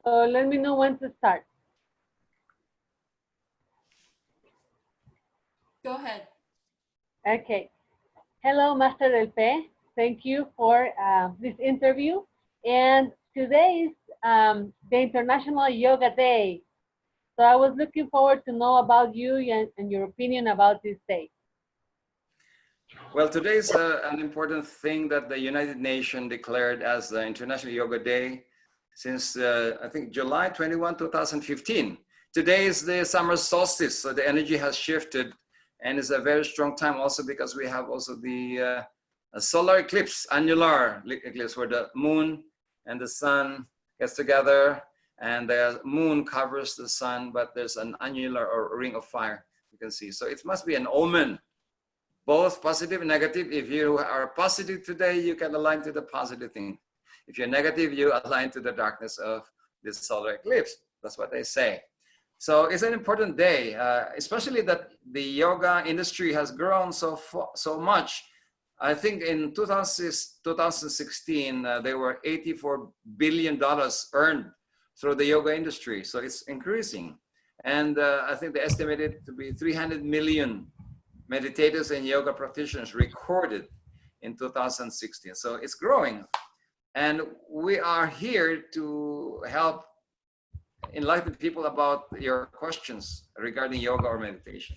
So let me know when to start. Go ahead. Okay. Hello, Master Del P. Thank you for this interview. And today is the International Yoga Day. So I was looking forward to know about you and your opinion about this day. Well, today is an important thing that the United Nations declared as the International Yoga Day since, I think, July 21, 2015. Today is the summer solstice, so the energy has shifted, and it's a very strong time also because we have also the solar eclipse, annular eclipse, where the moon and the sun gets together, and the moon covers the sun, but there's an annular or ring of fire you can see. So it must be an omen, both positive and negative. If you are positive today, you can align to the positive thing. If you're negative, you align to the darkness of this solar eclipse. That's what they say. So it's an important day, especially that the yoga industry has grown so much. I think in 2016, there were $84 billion earned through the yoga industry. So it's increasing. And I think they estimated to be 300 million meditators and yoga practitioners recorded in 2016. So it's growing. And we are here to help enlighten people about your questions regarding yoga or meditation.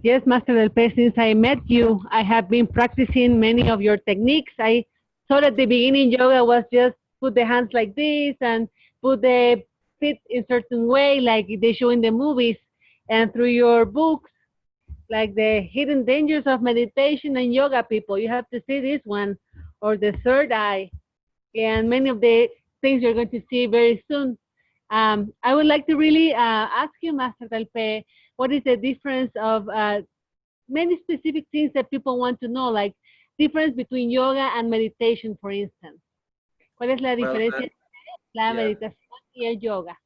Yes, Master Del Pe, since I met you, I have been practicing many of your techniques. I thought at the beginning yoga was just put the hands like this and put the feet in certain way like they show in the movies. And through your books, like the hidden dangers of meditation and yoga, people, you have to see this one or the third eye and many of the things you're going to see very soon. I would like to really ask you, Master Del Pe, what is the difference of many specific things that people want to know, like difference between yoga and meditation, for instance? ¿Cuál es la diferencia entre la meditación y el yoga?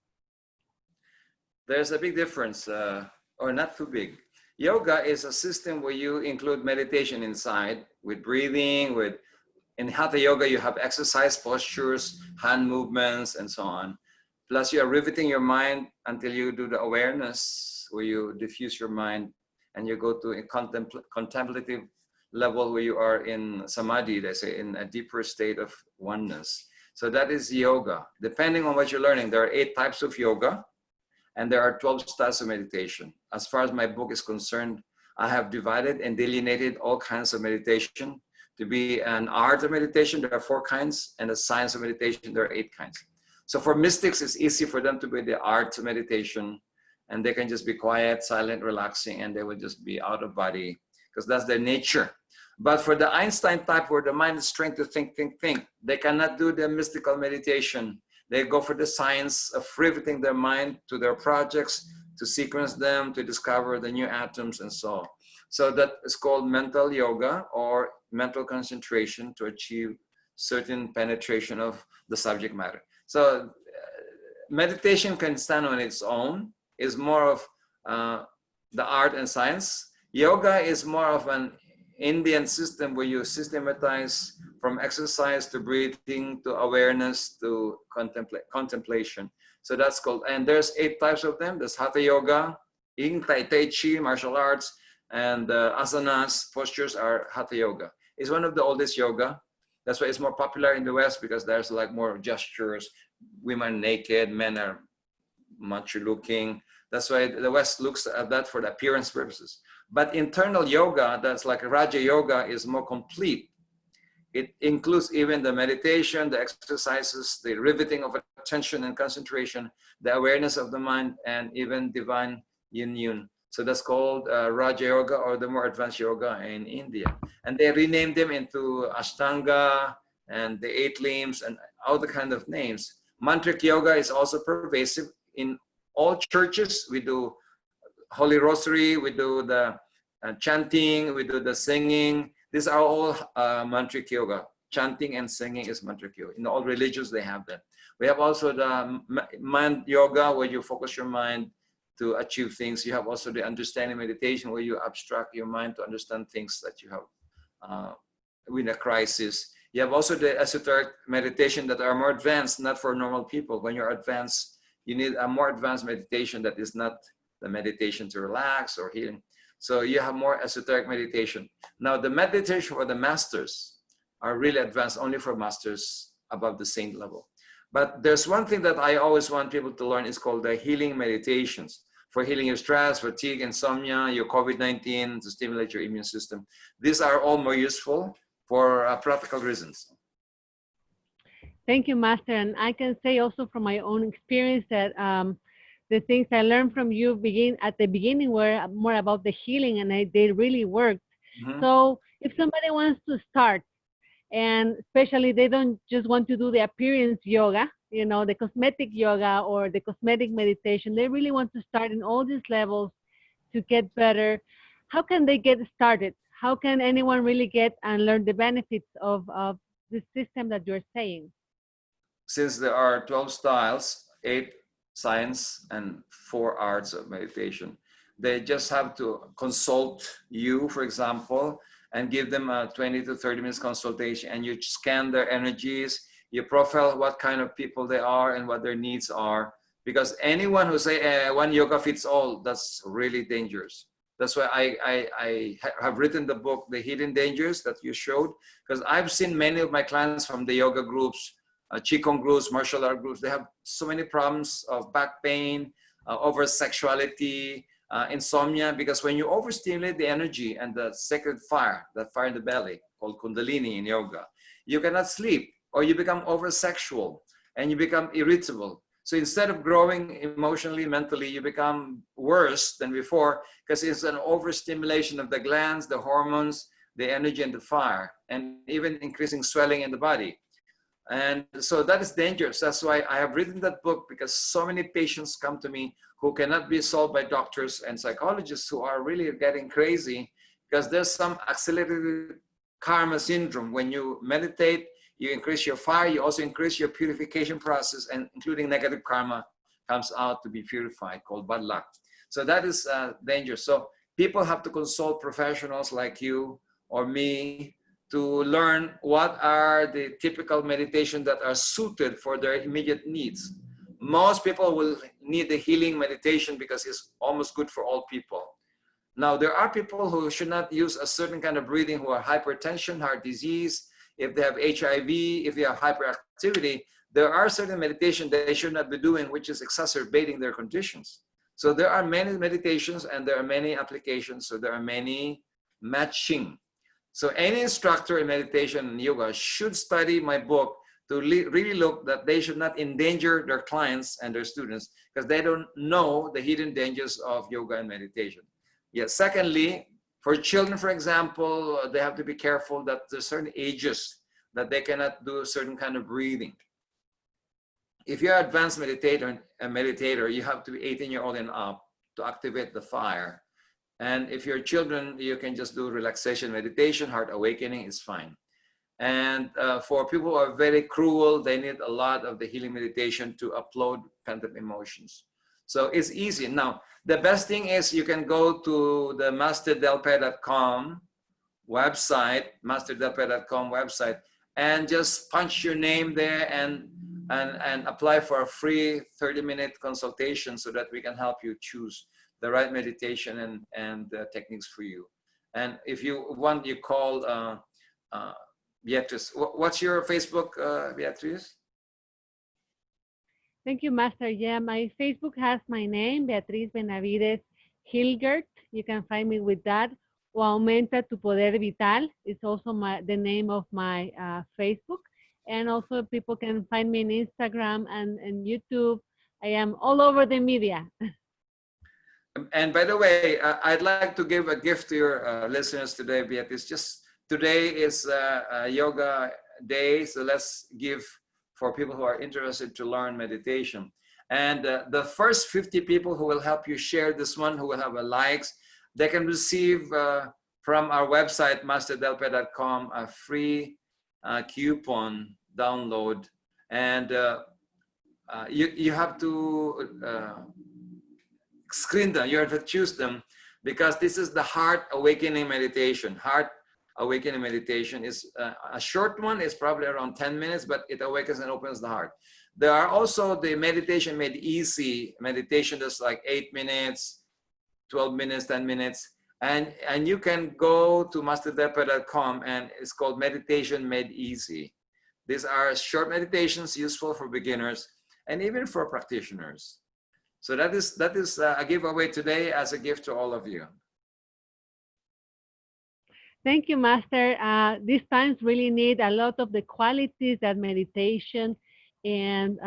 There's a big difference, or not too big. Yoga is a system where you include meditation inside with breathing, in Hatha Yoga, you have exercise postures, hand movements, and so on. Plus, you are riveting your mind until you do the awareness, where you diffuse your mind and you go to a contemplative level where you are in samadhi, they say, in a deeper state of oneness. So that is yoga. Depending on what you're learning, there are 8 types of yoga, and there are 12 styles of meditation. As far as my book is concerned, I have divided and delineated all kinds of meditation to be an art of meditation. There are 4 kinds, and a science of meditation, there are 8 kinds. So for mystics, it's easy for them to be the art of meditation, and they can just be quiet, silent, relaxing, and they will just be out of body because that's their nature. But for the Einstein type, where the mind is trained to think, they cannot do the mystical meditation. They go for the science of riveting their mind to their projects, to sequence them, to discover the new atoms and so on. So that is called mental yoga or mental concentration to achieve certain penetration of the subject matter. So meditation can stand on its own, is more of the art and science. Yoga is more of an Indian system where you systematize from exercise to breathing to awareness to contemplation. So that's called, and there's 8 types of them. There's Hatha Yoga, Yin, Tai Chi, martial arts, and asanas, postures are Hatha Yoga. It's one of the oldest yoga. That's why it's more popular in the West, because there's like more gestures. Women naked, men are macho looking. That's why the West looks at that for the appearance purposes. But internal yoga, that's like Raja Yoga, is more complete. It includes even the meditation, the exercises, the riveting of attention and concentration, the awareness of the mind, and even divine union. So that's called Raja Yoga, or the more advanced yoga in India. And they renamed them into Ashtanga and the 8 limbs and all the kind of names. Mantric yoga is also pervasive in all churches. We do Holy Rosary, we do the chanting, we do the singing. These are all mantric yoga. Chanting and singing is mantric yoga. In all religions, they have that. We have also the mind yoga, where you focus your mind to achieve things. You have also the understanding meditation, where you abstract your mind to understand things that you have in a crisis. You have also the esoteric meditation that are more advanced, not for normal people. When you're advanced, you need a more advanced meditation that is not the meditation to relax or healing. So you have more esoteric meditation. Now the meditation for the masters are really advanced, only for masters above the saint level. But there's one thing that I always want people to learn, is called the healing meditations, for healing your stress, fatigue, insomnia, your COVID-19, to stimulate your immune system. These are all more useful for practical reasons. Thank you, Master. And I can say also from my own experience that the things I learned from you at the beginning were more about the healing, and they really worked. Mm-hmm. So if somebody wants to start, and especially they don't just want to do the appearance yoga, you know, the cosmetic yoga or the cosmetic meditation, they really want to start in all these levels to get better. How can they get started? How can anyone really get and learn the benefits of this system that you're saying? Since there are 12 styles, 8 science and 4 arts of meditation, they just have to consult you, for example, and give them a 20 to 30 minutes consultation, and you scan their energies, you profile what kind of people they are and what their needs are. Because anyone who say one yoga fits all, that's really dangerous. That's why I have written the book, The Hidden Dangers, that you showed, because I've seen many of my clients from the yoga groups, Qigong groups, martial art groups, they have so many problems of back pain, over sexuality, insomnia, because when you overstimulate the energy and the sacred fire, that fire in the belly called Kundalini in yoga, you cannot sleep, or you become over-sexual and you become irritable. So instead of growing emotionally, mentally, you become worse than before, because it's an overstimulation of the glands, the hormones, the energy, and the fire, and even increasing swelling in the body. And so that is dangerous. That's why I have written that book, because so many patients come to me who cannot be solved by doctors and psychologists, who are really getting crazy because there's some accelerated karma syndrome. When you meditate, you increase your fire, you also increase your purification process, and including negative karma comes out to be purified, called bad luck. So that is dangerous. So people have to consult professionals like you or me to learn what are the typical meditation that are suited for their immediate needs. Most people will need the healing meditation because it's almost good for all people. Now, there are people who should not use a certain kind of breathing, who are hypertension, heart disease, if they have HIV, if they have hyperactivity, there are certain meditation that they should not be doing, which is exacerbating their conditions. So there are many meditations and there are many applications. So there are many matching. So any instructor in meditation and yoga should study my book to really look that they should not endanger their clients and their students, because they don't know the hidden dangers of yoga and meditation. Yes. Secondly, for children, for example, they have to be careful that there's certain ages that they cannot do a certain kind of breathing. If you're an advanced meditator, you have to be 18-year-old and up to activate the fire. And if you're children, you can just do relaxation meditation, heart awakening is fine. And for people who are very cruel, they need a lot of the healing meditation to upload pent-up emotions. So it's easy. Now, the best thing is you can go to the masterdelpe.com website, masterdelpe.com website, and just punch your name there and apply for a free 30-minute consultation so that we can help you choose the right meditation and techniques for you. And if you want, you call Beatrice. What's your Facebook, Beatrice? Thank you, Master. Yeah, my Facebook has my name, Beatriz Benavides Hilgert. You can find me with that. O Aumenta Tu Poder Vital is also the name of my Facebook. And also people can find me on Instagram and YouTube. I am all over the media. And by the way, I'd like to give a gift to your listeners today, Beatrice. Just today is a yoga day, so let's give for people who are interested to learn meditation. And the first 50 people who will help you share this one, who will have a likes, they can receive from our website, masterdelpe.com, a free coupon download. And you have to screen them, you have to choose them, because this is the heart awakening meditation, heart awakening meditation. Is a short one. It's probably around 10 minutes, but it awakens and opens the heart. There are also the meditation made easy meditation that's like 8 minutes, 12 minutes, 10 minutes. And you can go to masterdepa.com, and it's called Meditation Made Easy. These are short meditations useful for beginners and even for practitioners. So that is a giveaway today as a gift to all of you. Thank you, Master. These times really need a lot of the qualities that meditation and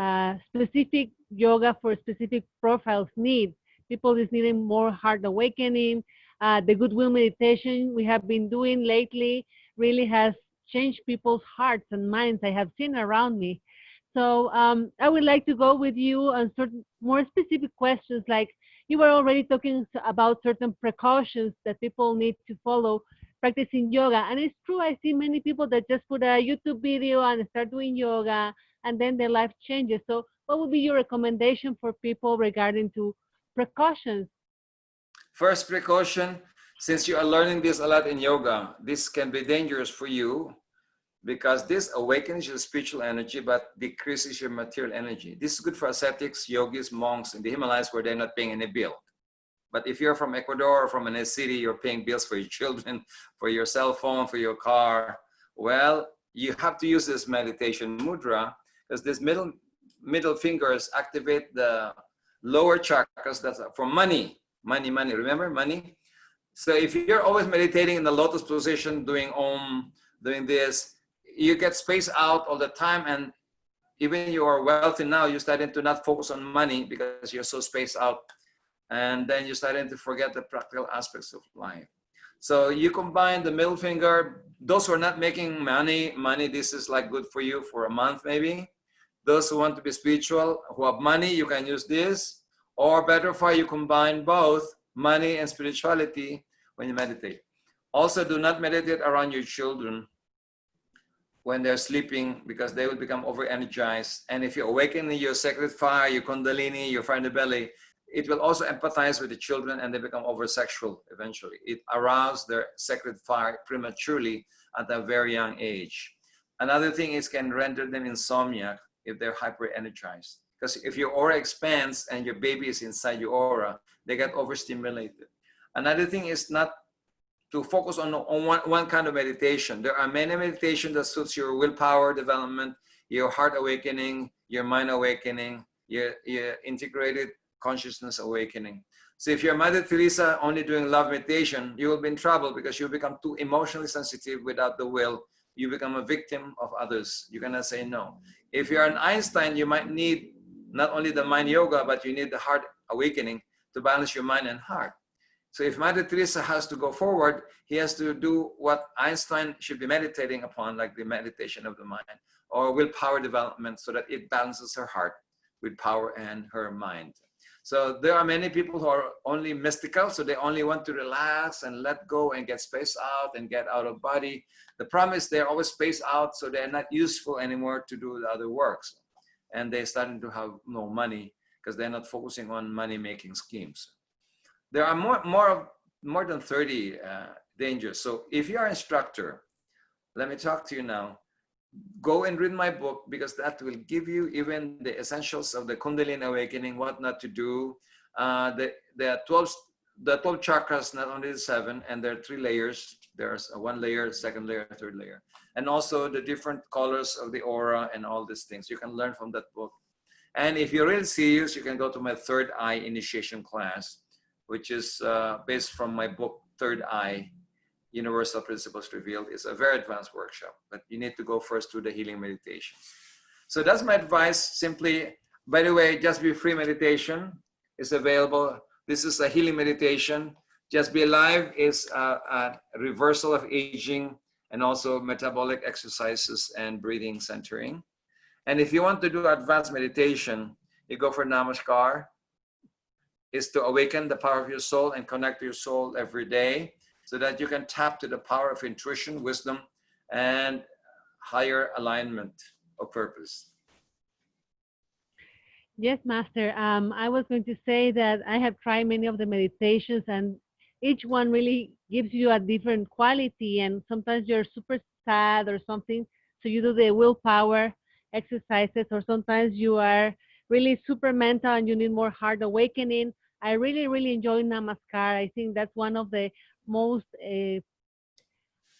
specific yoga for specific profiles need. People is needing more heart awakening. The goodwill meditation we have been doing lately really has changed people's hearts and minds. I have seen around me. So I would like to go with you on certain more specific questions, like you were already talking about certain precautions that people need to follow practicing yoga. And it's true, I see many people that just put a YouTube video and start doing yoga, and then their life changes. So what would be your recommendation for people regarding to precautions? First precaution, since you are learning this a lot in yoga, this can be dangerous for you because this awakens your spiritual energy but decreases your material energy. This is good for ascetics, yogis, monks in the Himalayas where they're not paying any bill. But if you're from Ecuador or from a city, you're paying bills for your children, for your cell phone, for your car, well, you have to use this meditation mudra because this middle fingers activate the lower chakras. That's for money, remember money? So if you're always meditating in the lotus position, doing Om, doing this, you get spaced out all the time, and even you are wealthy now, you're starting to not focus on money because you're so spaced out, and then you're starting to forget the practical aspects of life. So you combine the middle finger. Those who are not making money, this is like good for you for a month maybe. Those who want to be spiritual, who have money, you can use this, or better far, you combine both money and spirituality when you meditate. Also, do not meditate around your children when they're sleeping because they will become over-energized. And if you awaken your sacred fire, your kundalini, your fire in the belly, it will also empathize with the children and they become over-sexual eventually. It arouses their sacred fire prematurely at a very young age. Another thing is can render them insomniac if they're hyper-energized. Because if your aura expands and your baby is inside your aura, they get overstimulated. Another thing is not to focus on one kind of meditation. There are many meditations that suits your willpower development, your heart awakening, your mind awakening, your integrated consciousness awakening. So if you're Mother Teresa only doing love meditation, you will be in trouble because you'll become too emotionally sensitive without the will. You become a victim of others. You cannot say no. If you're an Einstein, you might need not only the mind yoga, but you need the heart awakening to balance your mind and heart. So if Mother Teresa has to go forward, he has to do what Einstein should be meditating upon, like the meditation of the mind, or willpower development, so that it balances her heart with power and her mind. So there are many people who are only mystical, so they only want to relax and let go and get spaced out and get out of body. The problem is they're always spaced out, so they're not useful anymore to do the other works. And they're starting to have no money because they're not focusing on money-making schemes. There are more than 30 dangers. So if you are an instructor, let me talk to you now. Go and read my book because that will give you even the essentials of the Kundalini awakening, what not to do. The 12 chakras, not only the 7, and there are 3 layers. There's a 1 layer, 2nd layer, 3rd layer, and also the different colors of the aura and all these things. You can learn from that book. And if you're really serious, you can go to my 3rd Eye initiation class, which is based from my book, 3rd Eye, Universal Principles Revealed. It's a very advanced workshop, but you need to go first to the healing meditation. So that's my advice. Simply, by the way, Just Be Free meditation is available. This is a healing meditation. Just Be Alive is a reversal of aging and also metabolic exercises and breathing centering. And if you want to do advanced meditation, you go for Namaskar. Is to awaken the power of your soul and connect to your soul every day so that you can tap to the power of intuition, wisdom, and higher alignment of purpose. Yes, Master. I was going to say that I have tried many of the meditations, and each one really gives you a different quality. And sometimes you're super sad or something, so you do the willpower exercises, or sometimes you are really super mental and you need more heart awakening. I really, really enjoy Namaskar. I think that's one of the most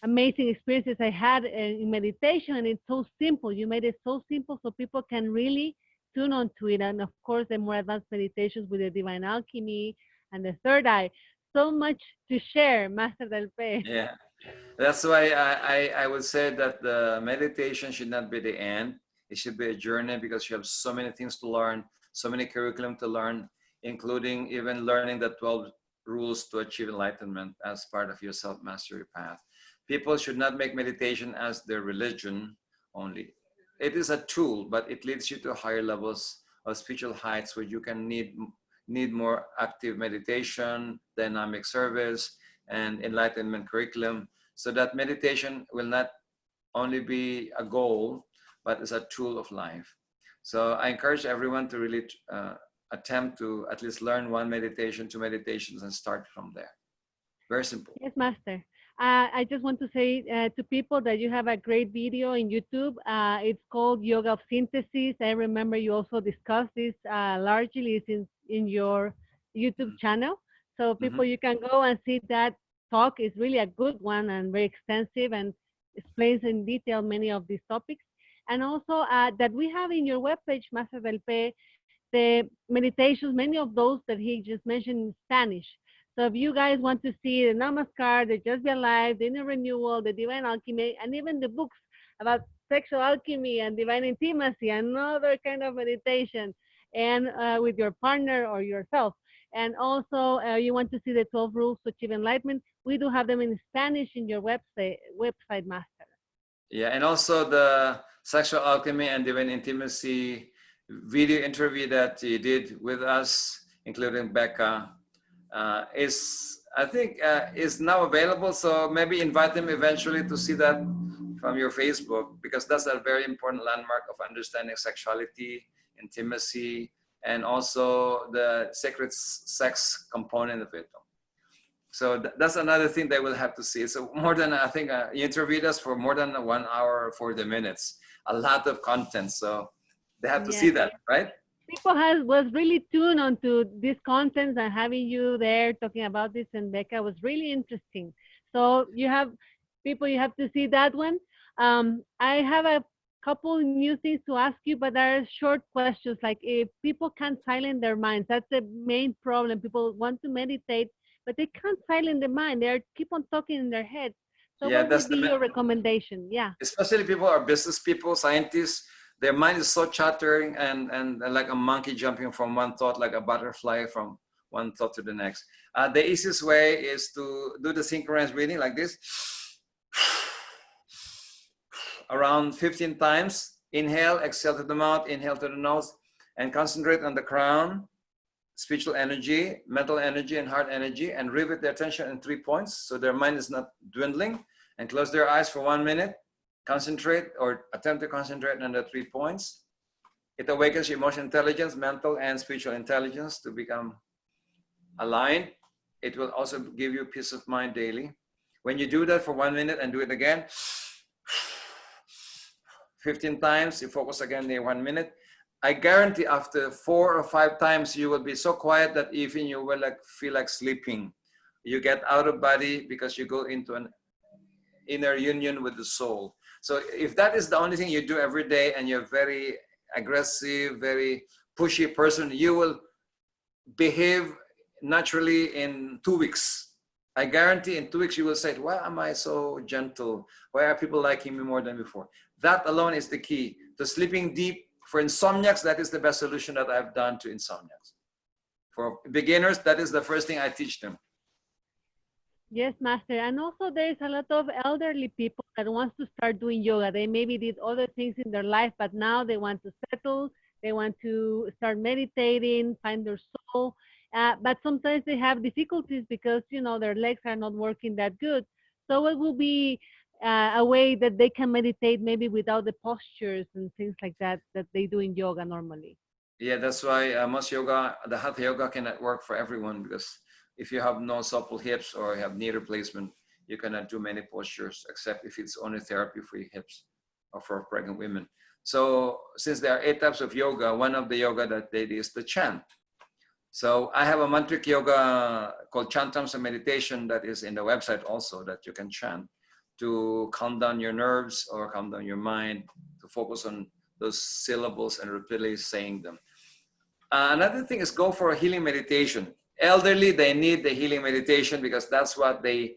amazing experiences I had in meditation. And it's so simple. You made it so simple so people can really tune onto it. And of course, the more advanced meditations with the divine alchemy and the third eye. So much to share, Master Del Pe. Yeah. That's why I would say that the meditation should not be the end. It should be a journey, because you have so many things to learn, so many curriculum to learn, including even learning the 12 rules to achieve enlightenment as part of your self-mastery path. People should not make meditation as their religion only. It is a tool, but it leads you to higher levels of spiritual heights where you can need more active meditation, dynamic service, and enlightenment curriculum, so that meditation will not only be a goal, but as a tool of life. So I encourage everyone to really attempt to at least learn one meditation, two meditations, and start from there. Very simple. Yes, Master. I just want to say to people that you have a great video in YouTube. It's called Yoga of Synthesis. I remember you also discussed this largely in your YouTube channel. So people, you can go and see that talk. Is really a good one and very extensive and explains in detail many of these topics. And also that we have in your webpage, Master Del Pe, the meditations, many of those that he just mentioned in Spanish. So if you guys want to see the Namaskar, the Just Be Alive, the Inner Renewal, the Divine Alchemy, and even the books about sexual alchemy and divine intimacy, another kind of meditation, and with your partner or yourself. And also, you want to see the 12 rules to achieve enlightenment, we do have them in Spanish in your website, Master. Yeah, and also the sexual alchemy and divine intimacy video interview that you did with us, including Becca, is, I think, is now available. So maybe invite them eventually to see that from your Facebook, because that's a very important landmark of understanding sexuality, intimacy, and also the sacred sex component of it. So that's another thing they will have to see. So more than, I think, you interviewed us for more than 1 hour, 40 minutes, a lot of content. So they have to see that, right? People was really tuned onto these contents, and having you there talking about this and Becca was really interesting. So you have people, you have to see that one. I have a couple new things to ask you, but there are short questions. Like if people can't silence their minds, that's the main problem. People want to meditate, but they can't silence the mind. They keep on talking in their heads. So Yeah, what would be your recommendation? Yeah. Especially people are business people, scientists. Their mind is so chattering and like a monkey jumping from one thought, like a butterfly from one thought to the next. The easiest way is to do the synchronized breathing like this. Around 15 times. Inhale, exhale to the mouth, inhale to the nose, and concentrate on the crown, spiritual energy, mental energy, and heart energy, and rivet their attention in 3 points so their mind is not dwindling, and close their eyes for 1 minute. Concentrate or attempt to concentrate on the 3 points. It awakens your emotional intelligence, mental and spiritual intelligence to become aligned. It will also give you peace of mind daily. When you do that for 1 minute and do it again, 15 times, you focus again there 1 minute. I guarantee after 4 or 5 times, you will be so quiet that even you will feel like sleeping. You get out of body because you go into an inner union with the soul. So if that is the only thing you do every day and you're very aggressive, very pushy person, you will behave naturally in 2 weeks. I guarantee in 2 weeks you will say, why am I so gentle? Why are people liking me more than before? That alone is the key to sleeping deep. For insomniacs, that is the best solution that I've done to insomniacs. For beginners, that is the first thing I teach them. Yes, Master. And also there's a lot of elderly people that wants to start doing yoga. They maybe did other things in their life, but now they want to settle. They want to start meditating, find their soul. But sometimes they have difficulties because, you know, their legs are not working that good. So it will be a way that they can meditate maybe without the postures and things like that that they do in yoga normally. Yeah, that's why most yoga, the hatha yoga cannot work for everyone, because if you have no supple hips or have knee replacement, you cannot do many postures except if it's only therapy for your hips or for pregnant women. So since there are 8 types of yoga, one of the yoga that they do is the chant. So I have a mantric yoga called Chantams and Meditation that is in the website also that you can chant to calm down your nerves or calm down your mind, to focus on those syllables and repeatedly saying them. Another thing is go for a healing meditation. Elderly, they need the healing meditation because that's what they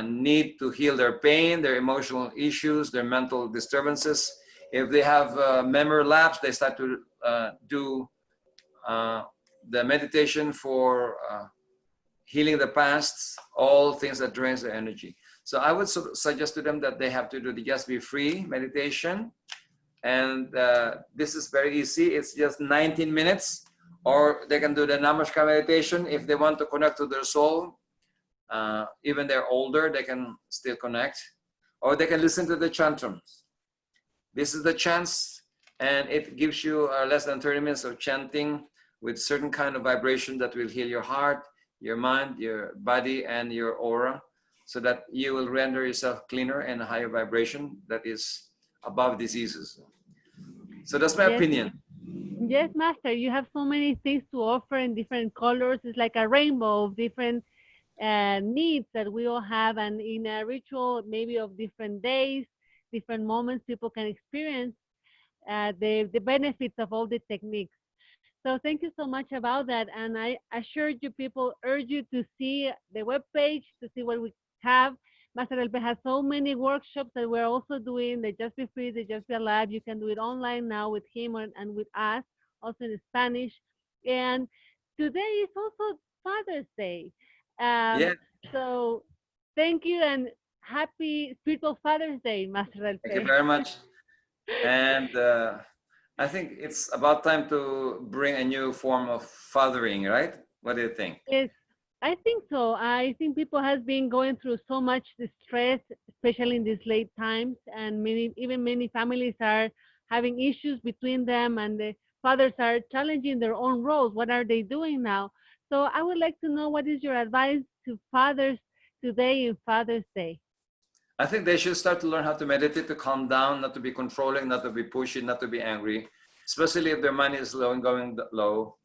need to heal their pain, their emotional issues, their mental disturbances. If they have memory lapse, they start to do the meditation for healing the past, all things that drains their energy. So I would suggest to them that they have to do the Just Be Free meditation. And this is very easy. It's just 19 minutes. Or they can do the Namaskar meditation if they want to connect to their soul. Even they're older, they can still connect. Or they can listen to the chantams. This is the chants, and it gives you less than 30 minutes of chanting with certain kind of vibration that will heal your heart, your mind, your body, and your aura, so that you will render yourself cleaner and a higher vibration that is above diseases. So that's my opinion. Yes, Master, you have so many things to offer in different colors. It's like a rainbow of different needs that we all have, and in a ritual maybe of different days, different moments, people can experience the benefits of all the techniques. So thank you so much about that. And I assure you, people, urge you to see the webpage to see what we have. Master Elpe has so many workshops that we're also doing. The Just Be Free, the Just Be Alive. You can do it online now with him and with us, also in Spanish. And today is also Father's Day. Yeah. So thank you and happy Spiritual Father's Day, Master Elpe. Thank you very much. And I think it's about time to bring a new form of fathering, right? What do you think? Yes, I think so. I think people has been going through so much distress, especially in these late times, and many families are having issues between them, and the fathers are challenging their own roles. What are they doing now? So I would like to know what is your advice to fathers today in Father's Day? I think they should start to learn how to meditate, to calm down, not to be controlling, not to be pushing, not to be angry, especially if their money is low and going low.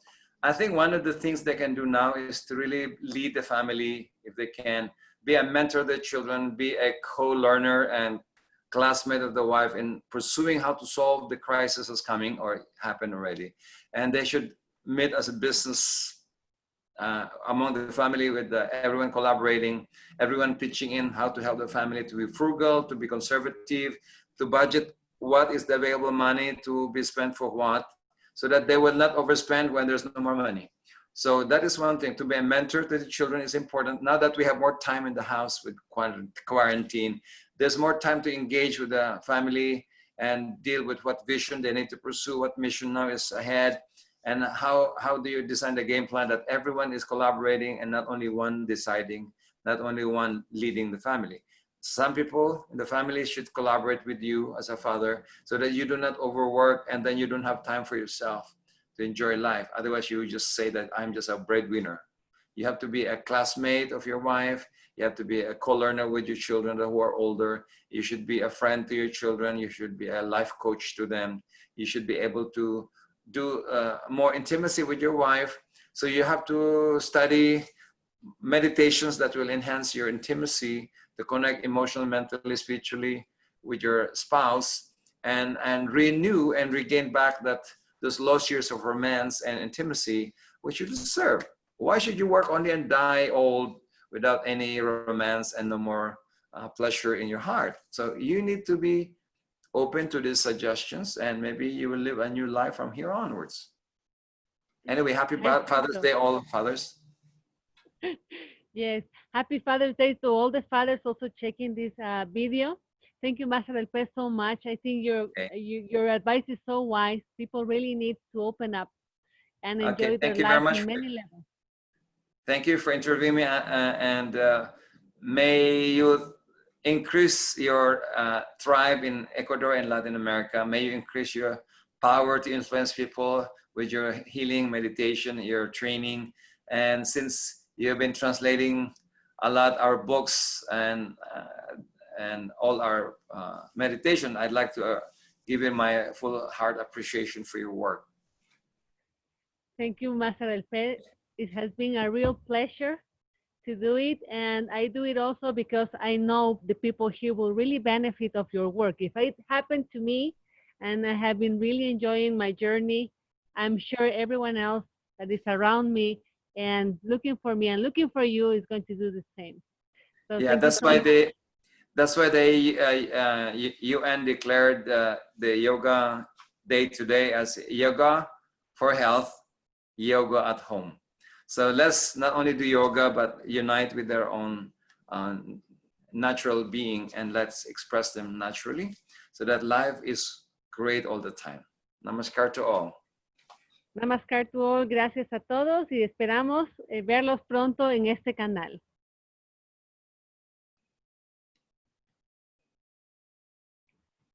I think one of the things they can do now is to really lead the family, if they can, be a mentor of the children, be a co-learner and classmate of the wife in pursuing how to solve the crisis that's coming or happened already. And they should meet as a business among the family with everyone collaborating, everyone pitching in how to help the family to be frugal, to be conservative, to budget what is the available money to be spent for what, so that they will not overspend when there's no more money. So that is one thing. To be a mentor to the children is important. Now that we have more time in the house with quarantine, there's more time to engage with the family and deal with what vision they need to pursue, what mission now is ahead, and how do you design the game plan that everyone is collaborating and not only one deciding, not only one leading the family. Some people in the family should collaborate with you as a father so that you do not overwork and then you don't have time for yourself to enjoy life. Otherwise, you just say that I'm just a breadwinner. You have to be a classmate of your wife. You have to be a co-learner with your children who are older. You should be a friend to your children. You should be a life coach to them. You should be able to do more intimacy with your wife. So you have to study meditations that will enhance your intimacy, to connect emotionally, mentally, spiritually with your spouse, and renew and regain back those lost years of romance and intimacy, which you deserve. Why should you work only and die old without any romance and no more pleasure in your heart? So you need to be open to these suggestions, and maybe you will live a new life from here onwards. Anyway, happy Father's Day, all fathers. Yes, happy Father's Day to all the fathers also checking this video. Thank you, Master Del Pez, so much. I think your advice is so wise. People really need to open up and enjoy their lives in many levels. Thank you for interviewing me, and may you increase your tribe in Ecuador and Latin America. May you increase your power to influence people with your healing, meditation, your training. And since You have been translating a lot our books and all our meditation. I'd like to give you my full heart appreciation for your work. Thank you, Master El Pe. It has been a real pleasure to do it, and I do it also because I know the people here will really benefit of your work. If it happened to me and I have been really enjoying my journey, I'm sure everyone else that is around me and looking for me and looking for you is going to do the same. So Yeah, thank you that's so why much. the UN declared the Yoga Day today as Yoga for Health, Yoga at Home. So let's not only do yoga, but unite with their own natural being, and let's express them naturally so that life is great all the time. Namaskar to all. Namaskar to all. Gracias a todos y esperamos verlos pronto en este canal.